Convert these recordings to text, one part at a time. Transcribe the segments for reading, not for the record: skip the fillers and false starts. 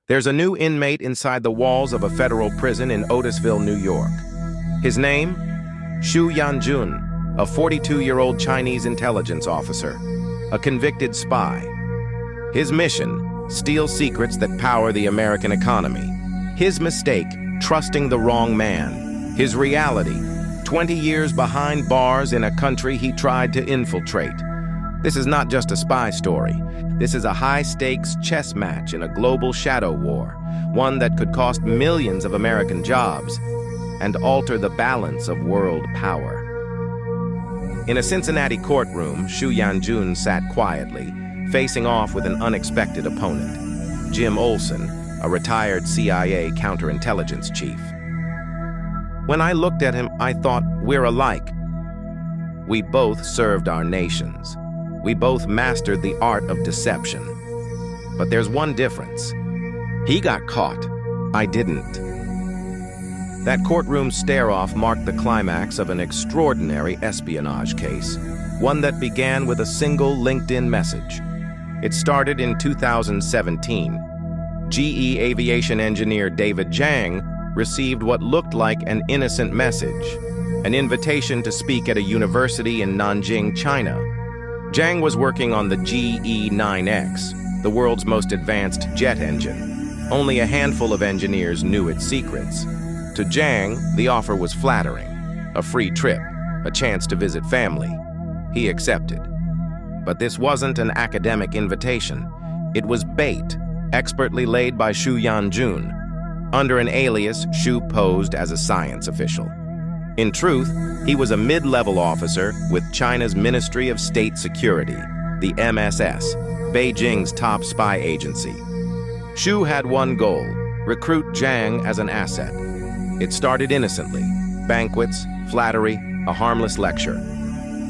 There's a new inmate inside the walls of a federal prison in Otisville, New York. His name? Shu Yan Jun, a 42-year-old Chinese intelligence officer, a convicted spy. His mission? Steal secrets that power the American economy. His mistake? Trusting the wrong man. His reality? 20 years behind bars in a country he tried to infiltrate. This is not just a spy story. This is a high-stakes chess match in a global shadow war, one that could cost millions of American jobs and alter the balance of world power. In a Cincinnati courtroom, Shu Yan Jun sat quietly, facing off with an unexpected opponent, Jim Olsen, a retired CIA counterintelligence chief. When I looked at him, I thought, we're alike. We both served our nations. We both mastered the art of deception. But there's one difference. He got caught. I didn't. That courtroom stare-off marked the climax of an extraordinary espionage case, one that began with a single LinkedIn message. It started in 2017. GE aviation engineer David Zhang received what looked like an innocent message, an invitation to speak at a university in Nanjing, China. Zhang was working on the GE9X, the world's most advanced jet engine. Only a handful of engineers knew its secrets. To Zhang, the offer was flattering, a free trip, a chance to visit family. He accepted. But this wasn't an academic invitation. It was bait, expertly laid by Shu Yan Jun. Under an alias, Shu posed as a science official. In truth, he was a mid-level officer with China's Ministry of State Security, the MSS, Beijing's top spy agency. Shu had one goal: recruit Zhang as an asset. It started innocently: banquets, flattery, a harmless lecture.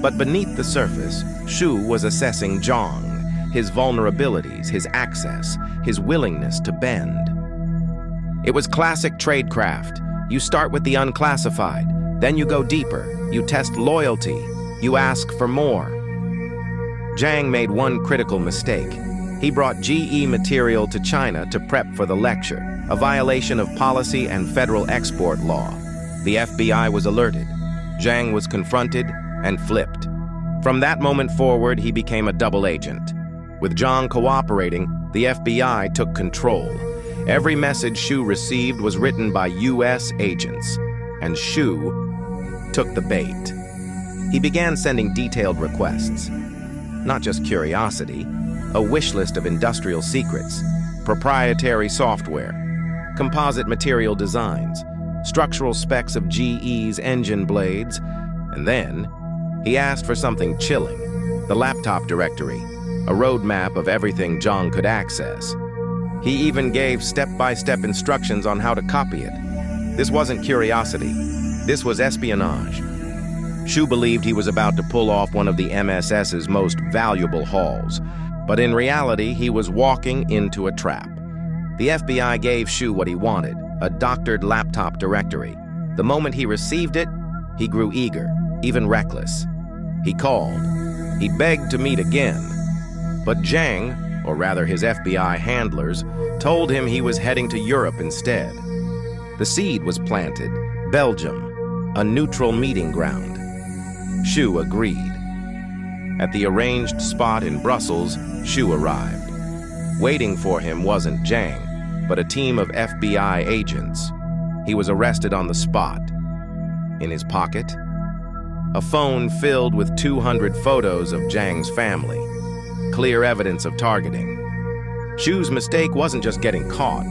But beneath the surface, Shu was assessing Zhang, his vulnerabilities, his access, his willingness to bend. It was classic tradecraft. You start with the unclassified, then you go deeper, you test loyalty, you ask for more. Zhang made one critical mistake. He brought GE material to China to prep for the lecture, a violation of policy and federal export law. The FBI was alerted. Zhang was confronted and flipped. From that moment forward, he became a double agent. With Zhang cooperating, the FBI took control. Every message Shu received was written by U.S. agents, and Shu took the bait. He began sending detailed requests. Not just curiosity, a wish list of industrial secrets, proprietary software, composite material designs, structural specs of GE's engine blades, and then he asked for something chilling: the laptop directory, a roadmap of everything Zhang could access. He even gave step-by-step instructions on how to copy it. This wasn't curiosity. This was espionage. Shu believed he was about to pull off one of the MSS's most valuable hauls, but in reality, he was walking into a trap. The FBI gave Shu what he wanted: a doctored laptop directory. The moment he received it, he grew eager, even reckless. He called. He begged to meet again. But Zhang, or rather his FBI handlers, told him he was heading to Europe instead. The seed was planted: Belgium, a neutral meeting ground. Shu agreed. At the arranged spot in Brussels, Shu arrived. Waiting for him wasn't Zhang, but a team of FBI agents. He was arrested on the spot. In his pocket, a phone filled with 200 photos of Zhang's family. Clear evidence of targeting. Shu's mistake wasn't just getting caught.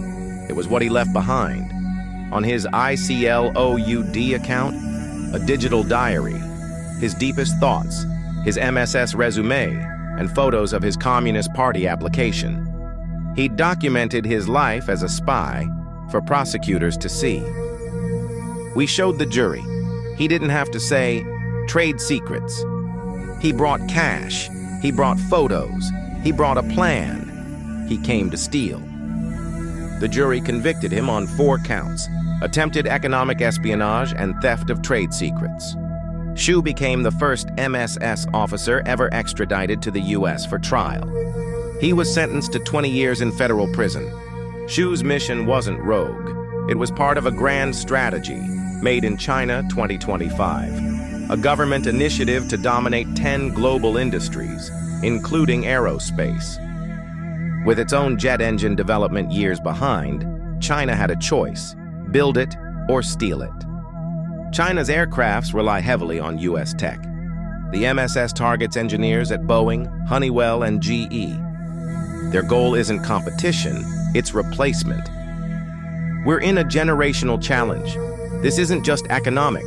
It was what he left behind. On his ICLOUD account, a digital diary, his deepest thoughts, his MSS resume, and photos of his Communist Party application. He documented his life as a spy for prosecutors to see. We showed the jury. He didn't have to say, "Trade secrets." He brought cash. He brought photos. He brought a plan. He came to steal. The jury convicted him on 4 counts: attempted economic espionage and theft of trade secrets. Shu became the first MSS officer ever extradited to the U.S. for trial. He was sentenced to 20 years in federal prison. Shu's mission wasn't rogue. It was part of a grand strategy, Made in China 2025, a government initiative to dominate 10 global industries, including aerospace. With its own jet engine development years behind, China had a choice: build it or steal it. China's aircrafts rely heavily on U.S. tech. The MSS targets engineers at Boeing, Honeywell, and GE. Their goal isn't competition, it's replacement. We're in a generational challenge. This isn't just economic.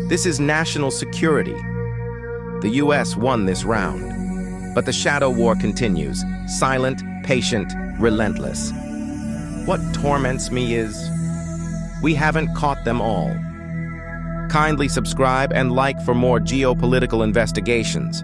This is national security. The U.S. won this round. But the shadow war continues, silent, patient, relentless. What torments me is, we haven't caught them all. Kindly subscribe and like for more geopolitical investigations.